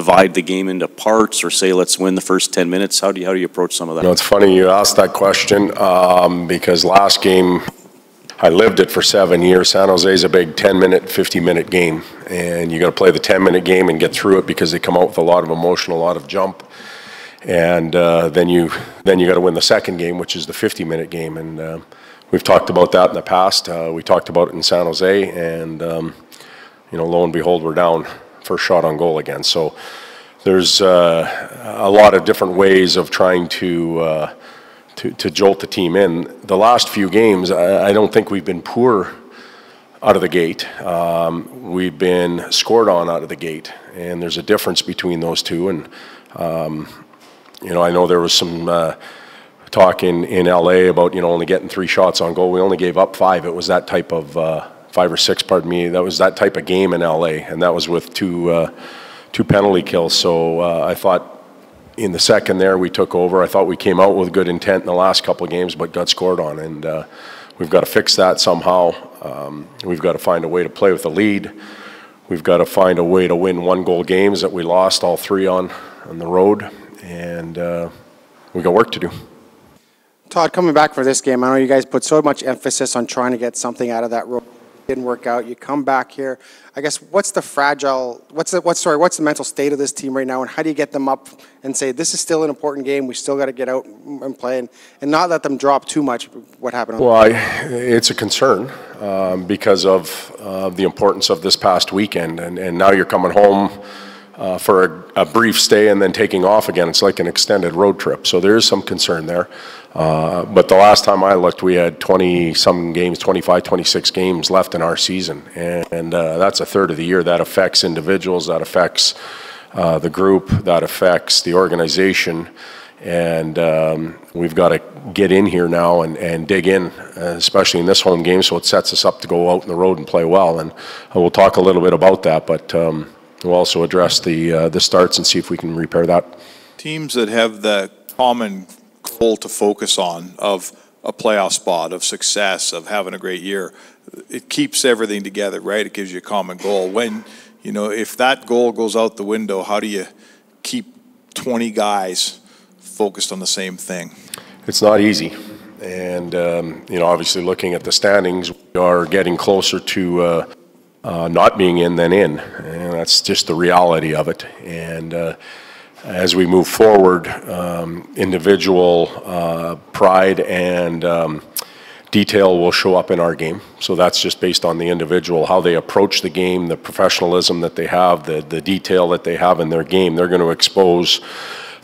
divide the game into parts or say, let's win the first 10 minutes? How do you approach some of that? You know, it's funny you asked that question because last game, I lived it for 7 years. San Jose is a big 10-minute, 50-minute game, and you got to play the 10-minute game and get through it because they come out with a lot of emotion, a lot of jump, and then you got to win the second game, which is the 50-minute game. And we've talked about that in the past. We talked about it in San Jose, and you know, lo and behold, we're down first shot on goal again. So there's a lot of different ways of trying to jolt the team in. The last few games, I don't think we've been poor out of the gate. We've been scored on out of the gate, and there's a difference between those two. And you know, I know there was some talk in LA about, you know, only getting 3 shots on goal. We only gave up 5. It was that type of 5 or 6, pardon me. That was that type of game in LA, and that was with two penalty kills. So I thought, in the second there, we took over. I thought we came out with good intent in the last couple of games, but got scored on, and we've got to fix that somehow. We've got to find a way to play with the lead. We've got to find a way to win 1-goal games that we lost all 3 on the road, and we got work to do. Todd, coming back for this game, I know you guys put so much emphasis on trying to get something out of that road. Didn't work out. You come back here. I guess what's the mental state of this team right now, and how do you get them up and say this is still an important game? We still got to get out and play, and not let them drop too much. What happened? Well, it's a concern because of the importance of this past weekend, and now you're coming home for a brief stay and then taking off again. It's like an extended road trip, so there is some concern there. But the last time I looked, we had 20-some games, 25, 26 games left in our season, and that's a third of the year. That affects individuals, that affects the group, that affects the organization, and we've got to get in here now and dig in, especially in this home game, so it sets us up to go out on the road and play well. And we'll talk a little bit about that, but we'll also address the starts and see if we can repair that. Teams that have the common goal to focus on of a playoff spot, of success, of having a great year, it keeps everything together, right? It gives you a common goal. When, you know, if that goal goes out the window, how do you keep 20 guys focused on the same thing? It's not easy. And, you know, obviously looking at the standings, we are getting closer to not being in than in. And that's just the reality of it. And as we move forward, individual pride and detail will show up in our game. So that's just based on the individual, how they approach the game, the professionalism that they have, the detail that they have in their game. They're going to expose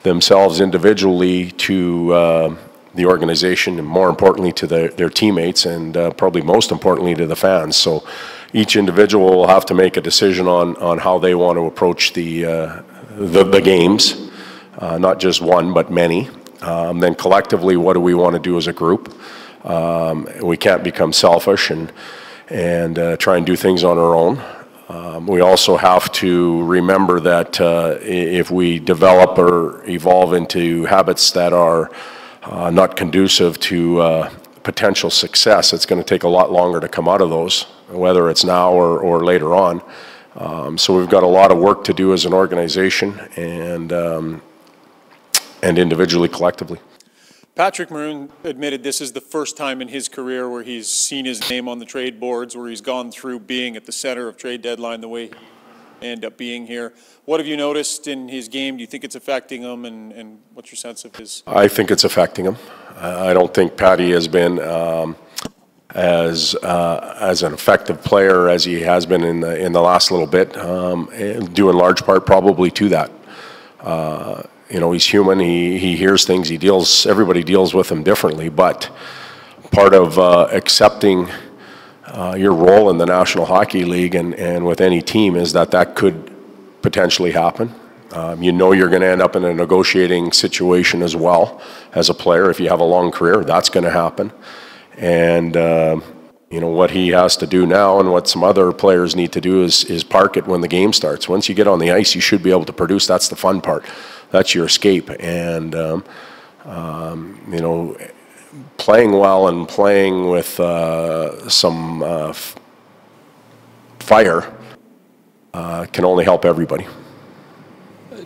themselves individually to the organization, and more importantly to their teammates, and probably most importantly to the fans. So each individual will have to make a decision on how they want to approach the games, not just one, but many. Then collectively, what do we want to do as a group? We can't become selfish and try and do things on our own. We also have to remember that if we develop or evolve into habits that are not conducive to potential success, it's going to take a lot longer to come out of those, whether it's now or later on. So we've got a lot of work to do as an organization and individually, collectively. Patrick Maroon admitted this is the first time in his career where he's seen his name on the trade boards, where he's gone through being at the center of trade deadline the way he ended up being here. What have you noticed in his game? Do you think it's affecting him, and what's your sense of his? I think it's affecting him. I don't think Patty has been as an effective player as he has been in the last little bit, due in large part probably to that. You know, he's human. He hears things. He deals. Everybody deals with him differently. But part of accepting your role in the National Hockey League and with any team is that could potentially happen. You know, you're going to end up in a negotiating situation as well as a player. If you have a long career, that's going to happen. And you know, what he has to do now and what some other players need to do is park it when the game starts. Once you get on the ice, you should be able to produce. That's the fun part. That's your escape. And you know, playing well and playing with some fire can only help everybody.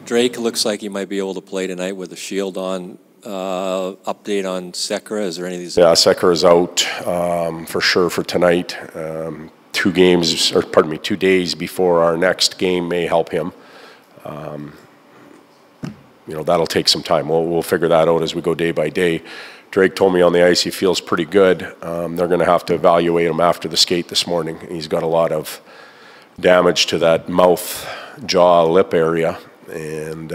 Drake looks like he might be able to play tonight with the shield on. Update on Sekera? Is there any of these? Yeah, Sekera's out for sure for tonight. 2 days before our next game may help him. That'll take some time. We'll figure that out as we go day by day. Drake told me on the ice he feels pretty good. They're going to have to evaluate him after the skate this morning. He's got a lot of damage to that mouth, jaw, lip area, and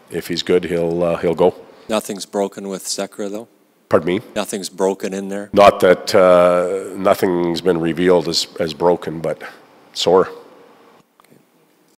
if he's good, he'll go. Nothing's broken with Sekera, though? Pardon me? Nothing's broken in there? Not that nothing's been revealed as broken, but sore.